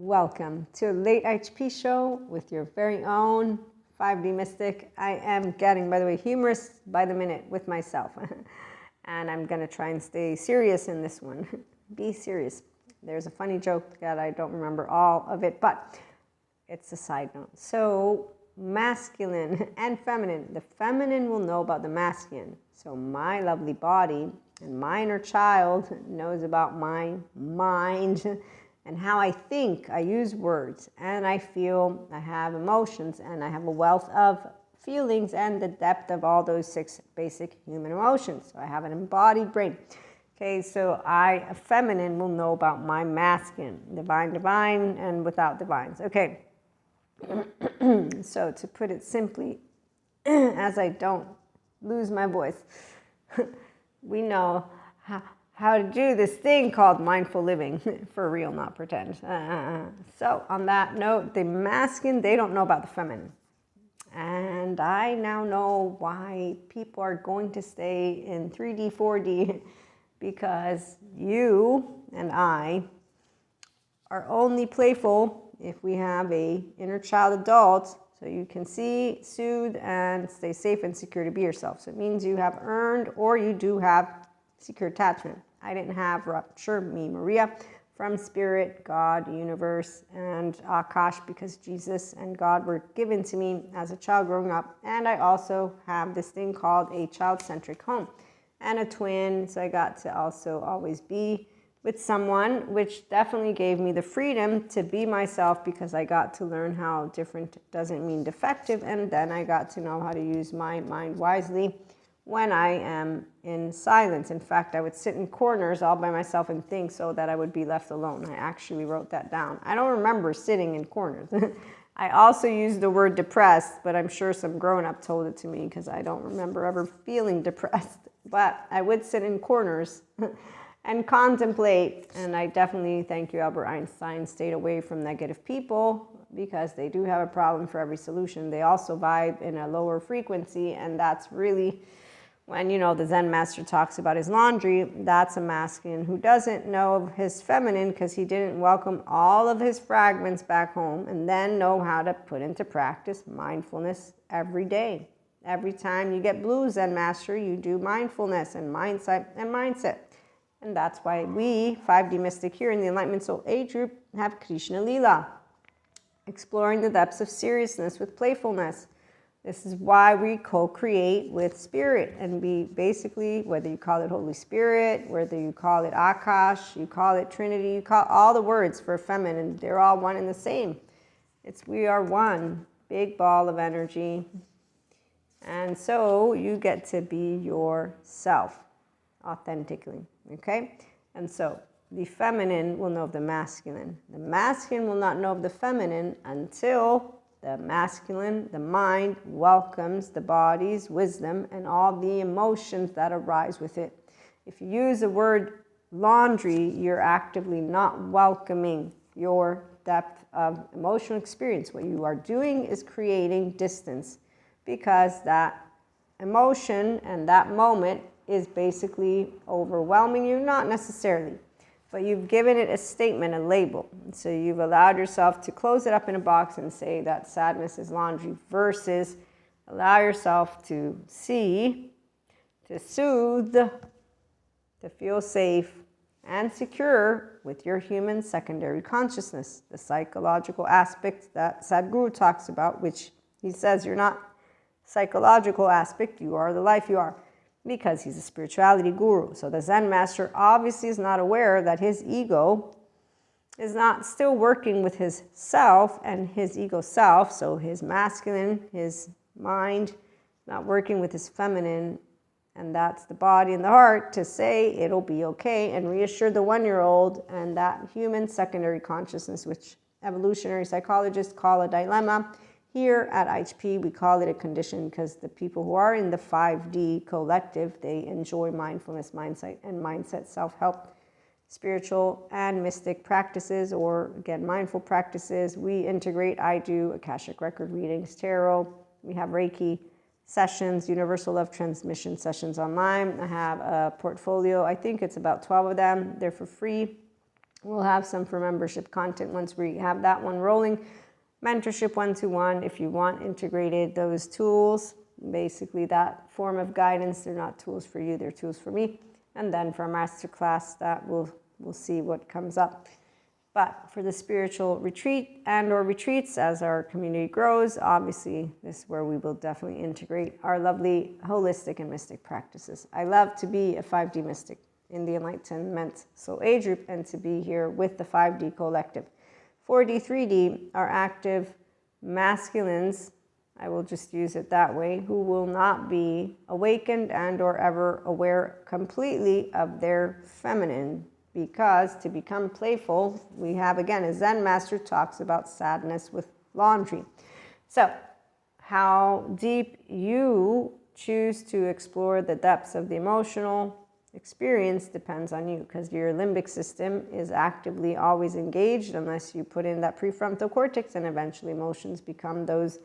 welcome to a late IHP show with your very own 5D mystic. I am getting, by the way, humorous by the minute with myself. And I'm going to try and stay serious in this one. Be serious. There's a funny joke that I don't remember all of it, but it's a side note. So masculine and feminine. The feminine will know about the masculine. So my lovely body and my inner child knows about my mind and how I think. I use words and I feel, I have emotions, and I have a wealth of feelings and the depth of all those 6 basic human emotions. So I have an embodied brain. Okay, so a feminine will know about my masculine, divine, and without divines. Okay, so to put it simply, as I don't lose my voice, we know how to do this thing called mindful living, for real, not pretend. So on that note, the masculine, they don't know about the feminine. And I now know why people are going to stay in 3D, 4D, because you and I are only playful if we have a inner child adult, so you can see, soothe, and stay safe and secure to be yourself. So it means you have earned, or you do have secure attachment. I didn't have rupture, me, Maria, from Spirit, God, Universe, and Akash, because Jesus and God were given to me as a child growing up. And I also have this thing called a child-centric home and a twin, so I got to also always be with someone, which definitely gave me the freedom to be myself, because I got to learn how different doesn't mean defective, and then I got to know how to use my mind wisely when I am in silence. In fact, I would sit in corners all by myself and think, so that I would be left alone. I actually wrote that down. I don't remember sitting in corners. I also used the word depressed, but I'm sure some grown-up told it to me, because I don't remember ever feeling depressed. But I would sit in corners and contemplate, and I definitely, thank you, Albert Einstein, stayed away from negative people, because they do have a problem for every solution. They also vibe in a lower frequency, and that's really when, you know, the Zen master talks about his laundry, that's a masculine who doesn't know of his feminine, because he didn't welcome all of his fragments back home and then know how to put into practice mindfulness every day. Every time you get blue, Zen master, you do mindfulness and mindset. And that's why we, 5D Mystic here in the Enlightenment Soul Age group, have Krishna Lila, exploring the depths of seriousness with playfulness. This is why we co-create with Spirit, and we basically, whether you call it Holy Spirit, whether you call it Akash, you call it Trinity, you call all the words for feminine, they're all one and the same. We are one big ball of energy. And so you get to be yourself authentically, okay? And so the feminine will know of the masculine. The masculine will not know of the feminine until the masculine, the mind, welcomes the body's wisdom and all the emotions that arise with it. If you use the word laundry, you're actively not welcoming your depth of emotional experience. What you are doing is creating distance, because that emotion and that moment is basically overwhelming you, not necessarily, but you've given it a statement, a label. So you've allowed yourself to close it up in a box and say that sadness is laundry, versus allow yourself to see, to soothe, to feel safe and secure with your human secondary consciousness, the psychological aspect that Sadhguru talks about, which he says you're not psychological aspect, you are the life you are, because he's a spirituality guru. So the Zen master obviously is not aware that his ego is not still working with his self and his ego self, so his masculine, his mind, not working with his feminine, and that's the body and the heart, to say it'll be okay and reassure the 1-year-old and that human secondary consciousness, which evolutionary psychologists call a dilemma. Here at IHP, we call it a condition, because the people who are in the 5D collective, they enjoy mindfulness, mindset, self-help, spiritual and mystic practices, or again, mindful practices. We integrate, I do Akashic record readings, tarot. We have Reiki sessions, universal love transmission sessions online. I have a portfolio. I think it's about 12 of them. They're for free. We'll have some for membership content once we have that one rolling. Mentorship 1-to-1, if you want integrated those tools, basically that form of guidance, they're not tools for you, they're tools for me. And then for a masterclass, that we'll see what comes up. But for the spiritual retreat and or retreats, as our community grows, obviously this is where we will definitely integrate our lovely holistic and mystic practices. I love to be a 5D mystic in the Enlightenment Soul Age group and to be here with the 5D collective. 4D, 3D are active masculines, I will just use it that way, who will not be awakened and or ever aware completely of their feminine, because to become playful, we have again, a Zen master talks about sadness with laundry. So how deep you choose to explore the depths of the emotional experience depends on you, because your limbic system is actively always engaged unless you put in that prefrontal cortex, and eventually emotions become those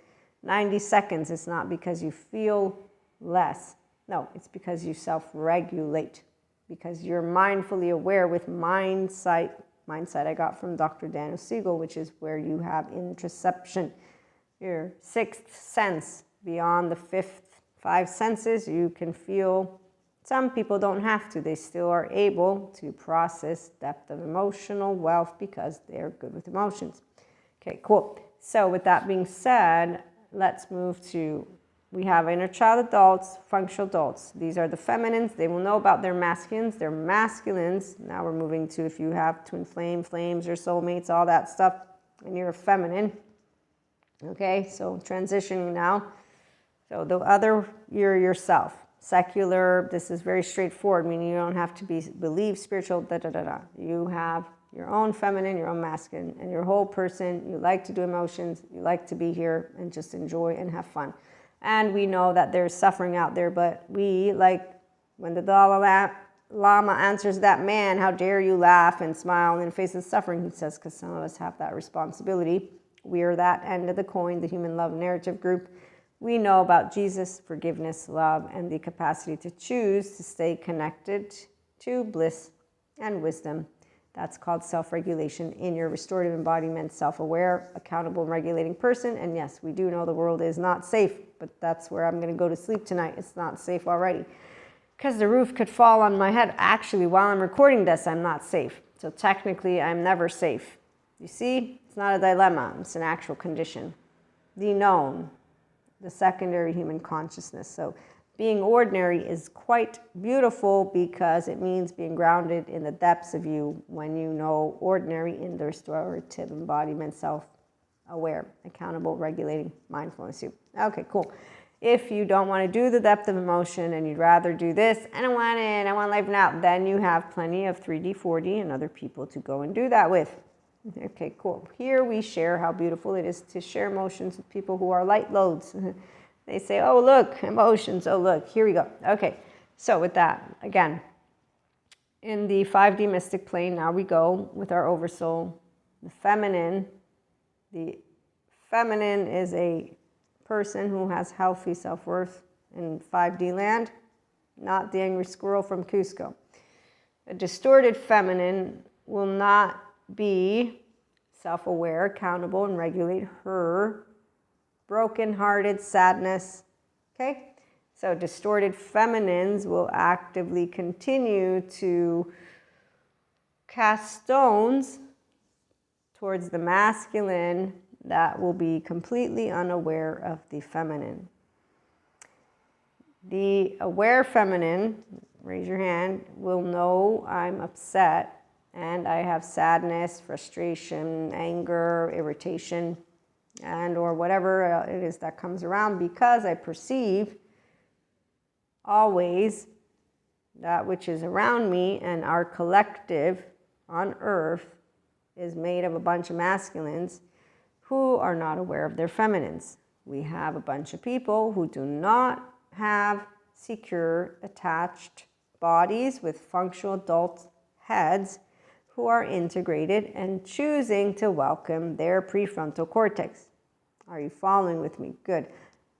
90 seconds. It's not because you feel less. No, it's because you self-regulate, because you're mindfully aware with mindsight. Mindsight I got from Dr. Daniel Siegel, which is where you have interoception, your sixth sense. Beyond the fifth, 5 senses, you can feel. Some people don't have to. They still are able to process depth of emotional wealth because they're good with emotions. Okay, cool. So with that being said, let's move to, we have inner child adults, functional adults. These are the feminines. They will know about their masculines. They're masculines. Now we're moving to if you have twin flame, flames, or soulmates, all that stuff, and you're a feminine. Okay, so transitioning now. So the other, you're yourself. Secular, this is very straightforward, meaning you don't have to believe spiritual, You have your own feminine, your own masculine, and your whole person. You like to do emotions, you like to be here and just enjoy and have fun. And we know that there's suffering out there, but we, like when the Dalai Lama answers that man, how dare you laugh and smile in the face of suffering, he says, because some of us have that responsibility. We are that end of the coin, the human love narrative group. We know about Jesus, forgiveness, love, and the capacity to choose to stay connected to bliss and wisdom. That's called self-regulation in your restorative embodiment, self-aware, accountable, and regulating person. And yes, we do know the world is not safe, but that's where I'm going to go to sleep tonight. It's not safe already, because the roof could fall on my head. Actually, while I'm recording this, I'm not safe. So technically, I'm never safe. You see, it's not a dilemma. It's an actual condition. The known. The secondary human consciousness. So being ordinary is quite beautiful because it means being grounded in the depths of you when you know ordinary in the restorative embodiment, self-aware, accountable, regulating, mindfulness you. Okay, cool. If you don't want to do the depth of emotion and you'd rather do this, I don't want it, I want life now, then you have plenty of 3D, 4D and other people to go and do that with. Okay, cool. Here we share how beautiful it is to share emotions with people who are light loads. They say, oh, look, emotions. Oh, look, here we go. Okay, so with that, again, in the 5D mystic plane, now we go with our oversoul. The feminine is a person who has healthy self-worth in 5D land, not the angry squirrel from Cusco. A distorted feminine will not be self-aware, accountable, and regulate her broken-hearted sadness. Okay? So distorted feminines will actively continue to cast stones towards the masculine that will be completely unaware of the feminine. The aware feminine, raise your hand, will know I'm upset and I have sadness, frustration, anger, irritation, and or whatever it is that comes around, because I perceive always that which is around me, and our collective on earth is made of a bunch of masculines who are not aware of their feminines. We have a bunch of people who do not have secure, attached bodies with functional adult heads who are integrated and choosing to welcome their prefrontal cortex. Are you following with me? Good.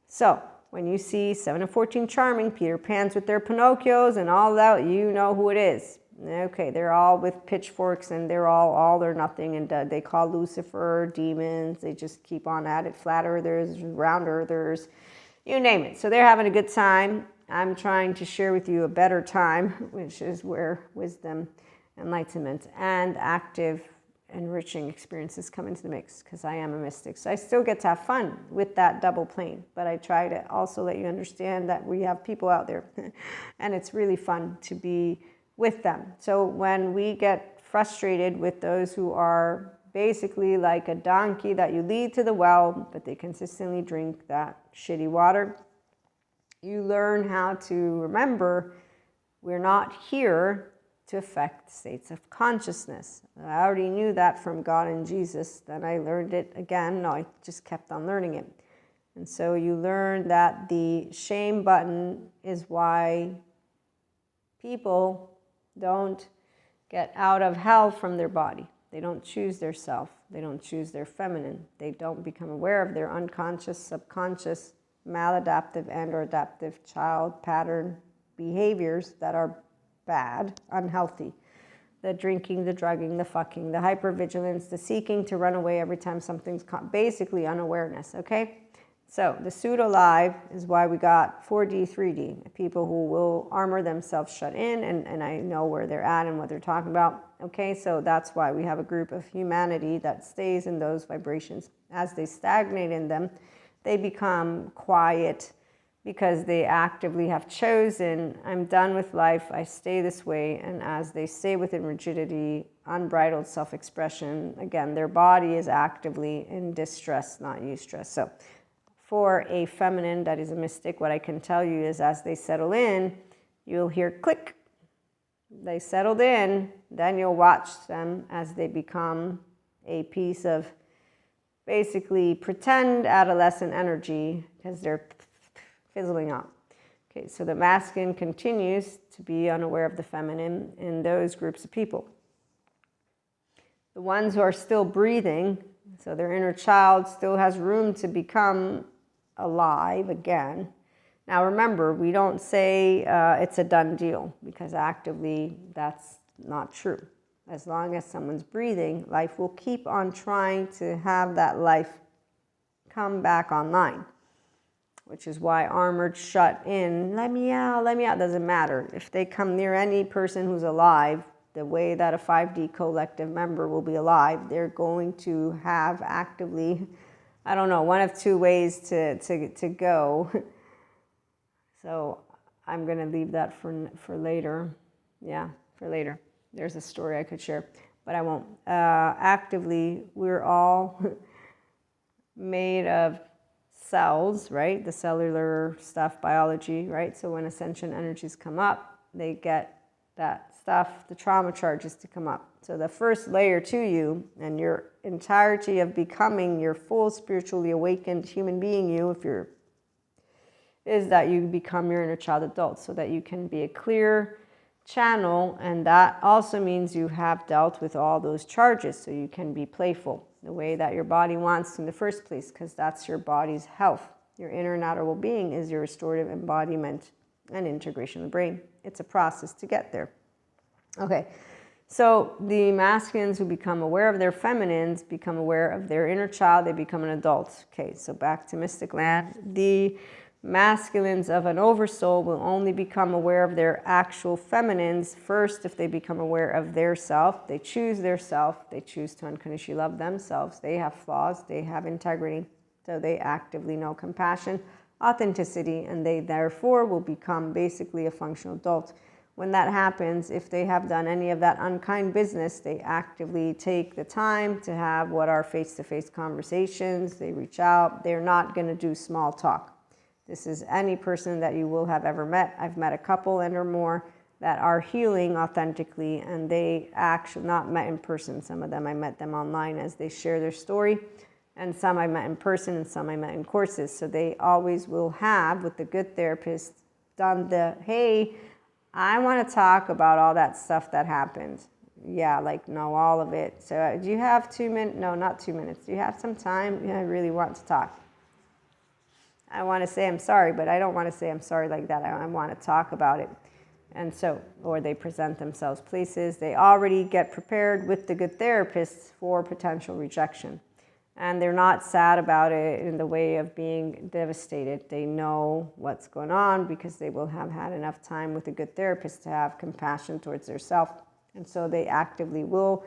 So when you see 7 and 14 charming Peter Pans with their Pinocchios and all that, you know who it is. Okay, they're all with pitchforks and they're all or nothing, and they call Lucifer demons. They just keep on at it. Flat earthers, round earthers, you name it. So they're having a good time. I'm trying to share with you a better time, which is where wisdom, enlightenment, and active, enriching experiences come into the mix, because I am a mystic. So I still get to have fun with that double plane, but I try to also let you understand that we have people out there and it's really fun to be with them. So when we get frustrated with those who are basically like a donkey that you lead to the well, but they consistently drink that shitty water, you learn how to remember we're not here to affect states of consciousness. I already knew that from God and Jesus. Then I learned it again. No, I just kept on learning it. And so you learn that the shame button is why people don't get out of hell from their body. They don't choose their self. They don't choose their feminine. They don't become aware of their unconscious, subconscious, maladaptive and or adaptive child pattern behaviors that are bad, unhealthy. The drinking, the drugging, the fucking, the hypervigilance, the seeking to run away every time something's basically unawareness, okay? So the pseudo-live is why we got 4D, 3D, people who will armor themselves shut in, and I know where they're at and what they're talking about, okay? So that's why we have a group of humanity that stays in those vibrations. As they stagnate in them, they become quiet, because they actively have chosen, I'm done with life, I stay this way. And as they stay within rigidity, unbridled self-expression, again, their body is actively in distress, not eustress. So for a feminine that is a mystic, what I can tell you is as they settle in, you'll hear click. They settled in, then you'll watch them as they become a piece of basically pretend adolescent energy, because they're fizzling out. Okay, so the masculine continues to be unaware of the feminine in those groups of people. The ones who are still breathing, so their inner child still has room to become alive again. Now remember, we don't say it's a done deal, because actively that's not true. As long as someone's breathing, life will keep on trying to have that life come back online. Which is why armored shut in, let me out, doesn't matter. If they come near any person who's alive, the way that a 5D collective member will be alive, they're going to have actively, I don't know, one of two ways to go. So I'm going to leave that for later. Yeah, for later. There's a story I could share, but I won't. Actively, we're all made of cells, right? The cellular stuff, biology, right? So when ascension energies come up, they get that stuff, the trauma charges to come up. So the first layer to you and your entirety of becoming your full spiritually awakened human being, is that you become your inner child adult, so that you can be a clear channel. And that also means you have dealt with all those charges, so you can be playful the way that your body wants in the first place, because that's your body's health. Your inner and outer well-being is your restorative embodiment and integration of the brain. It's a process to get there. Okay, so the masculines who become aware of their feminines become aware of their inner child, they become an adult. Okay, so back to Mystic Land. The masculines of an oversoul will only become aware of their actual feminines first if they become aware of their self. They choose their self. They choose to unconditionally love themselves. They have flaws. They have integrity. So they actively know compassion, authenticity, and they therefore will become basically a functional adult. When that happens, if they have done any of that unkind business, they actively take the time to have what are face-to-face conversations. They reach out. They're not going to do small talk. This is any person that you will have ever met. I've met a couple and or more that are healing authentically, and they actually not met in person. Some of them I met them online as they share their story, and some I met in person, and some I met in courses. So they always will have, with the good therapist, done the, hey, I want to talk about all that stuff that happened. Yeah, like, no, all of it. So do you have 2 minutes? No, not 2 minutes. Do you have some time? Yeah, I really want to talk. I want to say I'm sorry, but I don't want to say I'm sorry like that. I want to talk about it. And so, or they present themselves places, they already get prepared with the good therapists for potential rejection. And they're not sad about it in the way of being devastated. They know what's going on because they will have had enough time with a good therapist to have compassion towards themselves. And so they actively will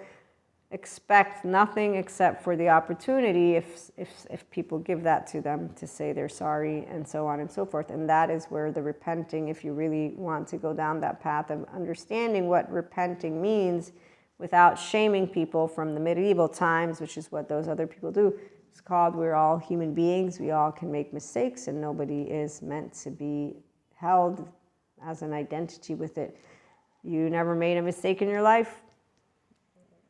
expect nothing except for the opportunity, if people give that to them, to say they're sorry and so on and so forth. And that is where the repenting, if you really want to go down that path of understanding what repenting means, without shaming people from the medieval times, which is what those other people do. It's called, we're all human beings, we all can make mistakes, and nobody is meant to be held as an identity with it. You never made a mistake in your life,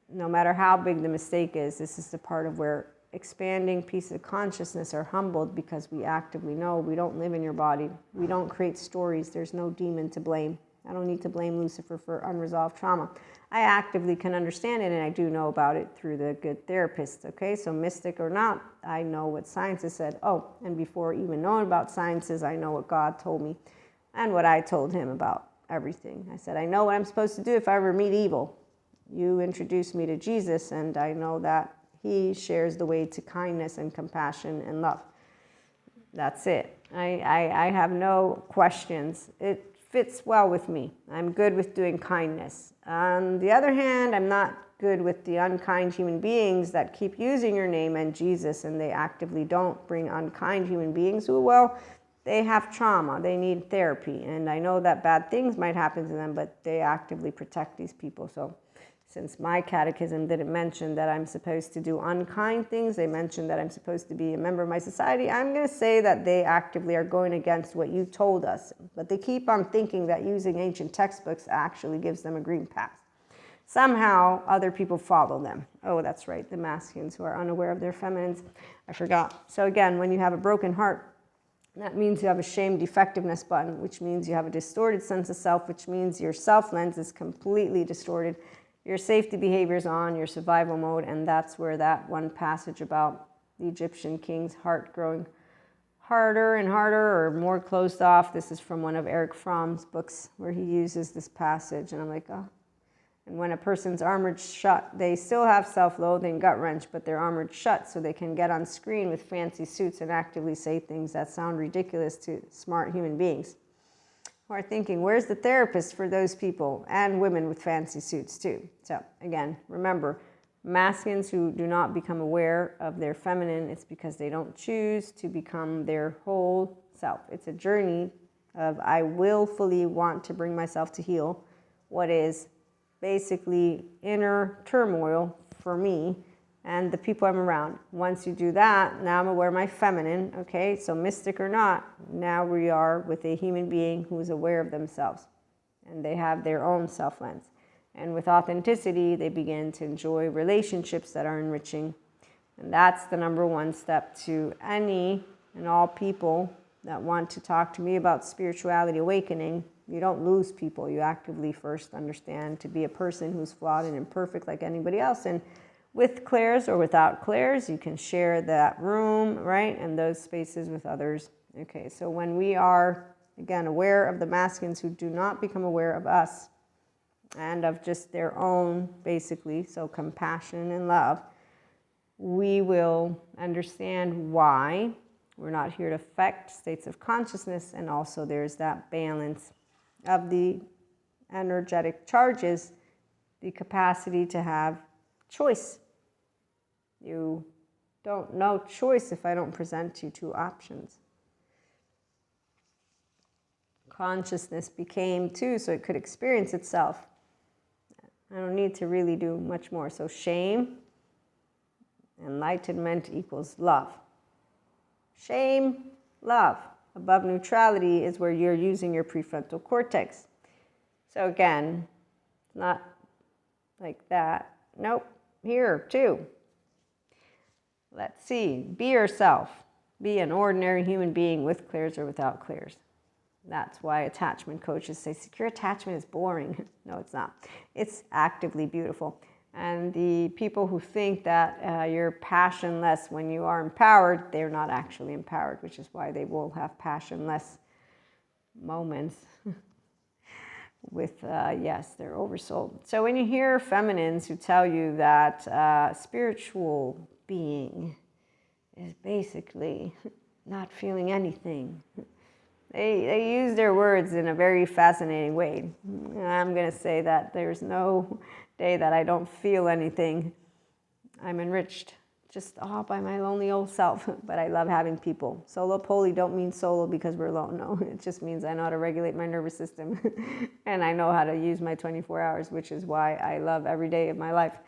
no matter how big the mistake is. This is the part of where expanding pieces of consciousness are humbled, because we actively know we don't live in your body. We don't create stories. There's no demon to blame. I don't need to blame Lucifer for unresolved trauma. I actively can understand it, and I do know about it through the good therapist, okay? So mystic or not, I know what science has said. Oh, and before even knowing about sciences, I know what God told me and what I told him about everything. I said, I know what I'm supposed to do if I ever meet evil. You introduced me to Jesus, and I know that he shares the way to kindness and compassion and love. That's it. I have no questions. It fits well with me. I'm good with doing kindness. On the other hand, I'm not good with the unkind human beings that keep using your name and Jesus, and they actively don't bring unkind human beings who, well, they have trauma, they need therapy, and I know that bad things might happen to them, but they actively protect these people. So since my catechism didn't mention that I'm supposed to do unkind things, they mentioned that I'm supposed to be a member of my society, I'm going to say that they actively are going against what you told us. But they keep on thinking that using ancient textbooks actually gives them a green pass. Somehow, other people follow them. Oh, that's right, the masculines who are unaware of their feminines. I forgot. So again, when you have a broken heart, that means you have a shame defectiveness button, which means you have a distorted sense of self, which means your self lens is completely distorted. Your safety behavior is on, your survival mode, and that's where that one passage about the Egyptian king's heart growing harder and harder, or more closed off. This is from one of Erich Fromm's books where he uses this passage, and I'm like, oh. And when a person's armored shut, they still have self-loathing, gut-wrench, but they're armored shut, so they can get on screen with fancy suits and actively say things that sound ridiculous to smart human beings. Who are thinking, where's the therapist for those people? And women with fancy suits too. So again, remember, masculines who do not become aware of their feminine, it's because they don't choose to become their whole self. It's a journey of, I willfully want to bring myself to heal what is basically inner turmoil for me and the people I'm around. Once you do that, now I'm aware of my feminine, okay? So mystic or not, now we are with a human being who is aware of themselves, and they have their own self-lens. And with authenticity, they begin to enjoy relationships that are enriching. And that's the number one step to any and all people that want to talk to me about spirituality awakening. You don't lose people. You actively first understand to be a person who's flawed and imperfect like anybody else. And with clairs or without clairs, you can share that room, right, and those spaces with others. Okay, so when we are, again, aware of the masculines who do not become aware of us and of just their own, basically, so compassion and love, we will understand why we're not here to affect states of consciousness, and also there's that balance of the energetic charges, the capacity to have choice. You don't know choice if I don't present you two options. Consciousness became two, so it could experience itself. I don't need to really do much more. So shame, enlightenment equals love. Shame, love. Above neutrality is where you're using your prefrontal cortex. So again, not like that. Nope, here too. Let's see, be yourself. Be an ordinary human being with clairs or without clairs. That's why attachment coaches say secure attachment is boring. No, it's not. It's actively beautiful. And the people who think that you're passionless when you are empowered, they're not actually empowered, which is why they will have passionless moments. with, yes, their oversoul. So when you hear feminines who tell you that spiritual being is basically not feeling anything, they use their words in a very fascinating way. I'm going to say that there's no day that I don't feel anything. I'm enriched just all by my lonely old self, but I love having people. Solo poly don't mean solo because we're alone. No, it just means I know how to regulate my nervous system and I know how to use my 24 hours, which is why I love every day of my life.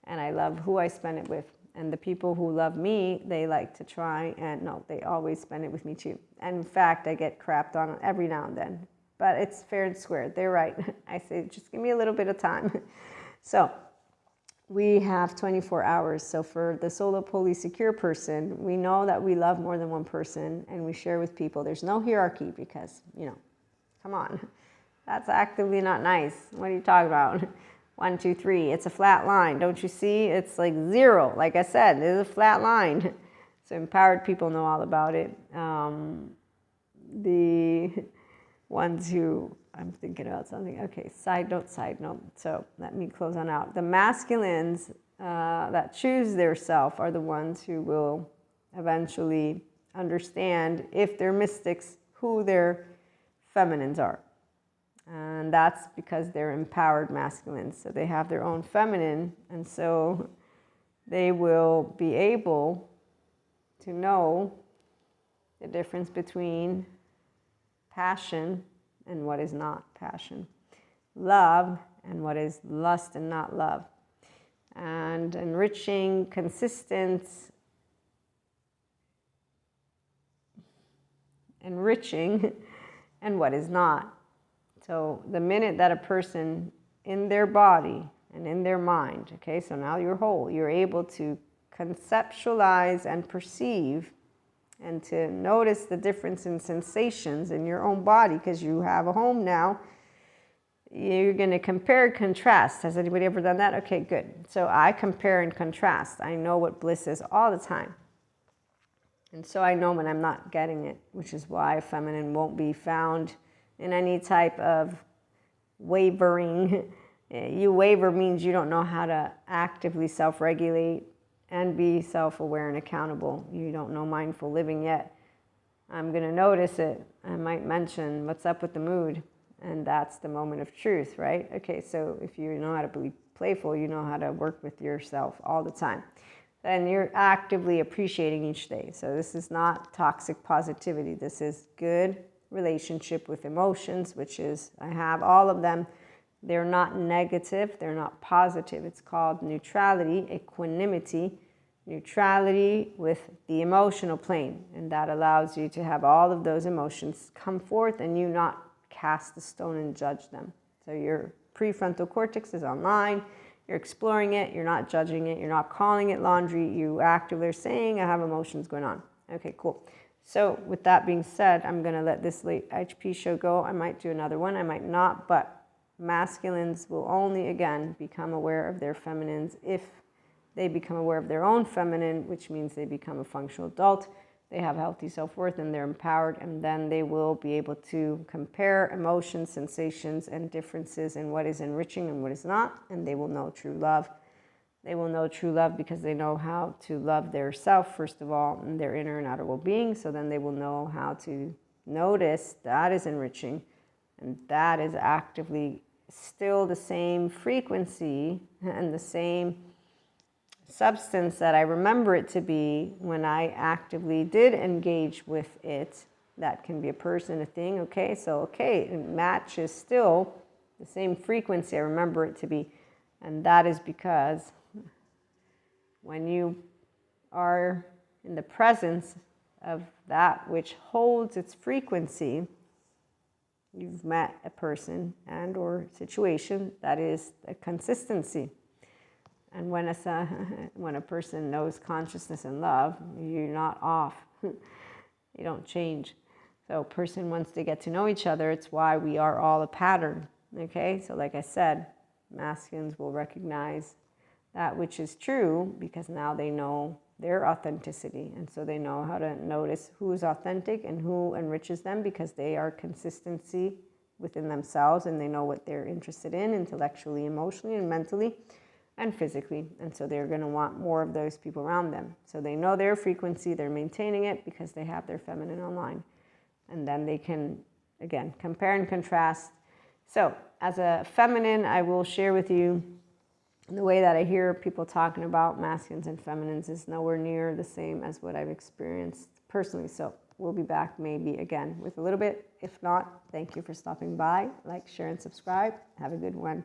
And I love who I spend it with. And the people who love me, they like to try and no, they always spend it with me too. And in fact, I get crapped on every now and then, but it's fair and square. They're right. I say, just give me a little bit of time. So we have 24 hours. So for the solo poly secure person, we know that we love more than one person and we share with people. There's no hierarchy because, come on, that's actively not nice. What are you talking about? 1, 2, 3, it's a flat line. Don't you see? It's like 0. Like I said, it's a flat line. So empowered people know all about it. The ones who, I'm thinking about something. Okay, side note. So let me close on out. The masculines that choose their self are the ones who will eventually understand, if they're mystics, who their feminines are. And that's because they're empowered masculines. So they have their own feminine, and so they will be able to know the difference between passion and what is not passion, love and what is lust and not love, and enriching, consistent, enriching, and what is not. So the minute that a person in their body and in their mind, okay, so now you're whole, you're able to conceptualize and perceive and to notice the difference in sensations in your own body because you have a home now. You're going to compare and contrast. Has anybody ever done that? Okay, good. So I compare and contrast. I know what bliss is all the time. And so I know when I'm not getting it, which is why feminine won't be found in any type of wavering. You waver means you don't know how to actively self-regulate and be self-aware and accountable. You don't know mindful living yet. I'm going to notice it. I might mention what's up with the mood, and that's the moment of truth, right? Okay, so if you know how to be playful, you know how to work with yourself all the time. Then you're actively appreciating each day. So this is not toxic positivity. This is good relationship with emotions, which is, I have all of them. They're not negative, they're not positive. It's called neutrality, equanimity, neutrality with the emotional plane. And that allows you to have all of those emotions come forth and you not cast the stone and judge them. So your prefrontal cortex is online, you're exploring it, you're not judging it, you're not calling it laundry, you actively are saying, I have emotions going on. Okay, cool. So with that being said, I'm going to let this late IHP show go. I might do another one, I might not, but masculines will only, again, become aware of their feminines if they become aware of their own feminine, which means they become a functional adult, they have healthy self-worth, and they're empowered, and then they will be able to compare emotions, sensations, and differences in what is enriching and what is not, and they will know true love. They will know true love because they know how to love their self, first of all, and their inner and outer well-being. So then they will know how to notice that is enriching and that is actively still the same frequency and the same substance that I remember it to be when I actively did engage with it. That can be a person, a thing, okay? So, okay, it matches still the same frequency I remember it to be. And that is because when you are in the presence of that which holds its frequency, you've met a person and or situation that is a consistency. And when a person knows consciousness and love, you're not off. You don't change. So a person wants to get to know each other. It's why we are all a pattern. Okay? So like I said, masculines will recognize that which is true because now they know their authenticity. And so they know how to notice who is authentic and who enriches them because they are consistency within themselves, and they know what they're interested in intellectually, emotionally, and mentally, and physically. And so they're going to want more of those people around them. So they know their frequency, they're maintaining it because they have their feminine online. And then they can, again, compare and contrast. So as a feminine, I will share with you the way that I hear people talking about masculines and feminines is nowhere near the same as what I've experienced personally. So we'll be back maybe again with a little bit. If not, thank you for stopping by. Like, share, and subscribe. Have a good one.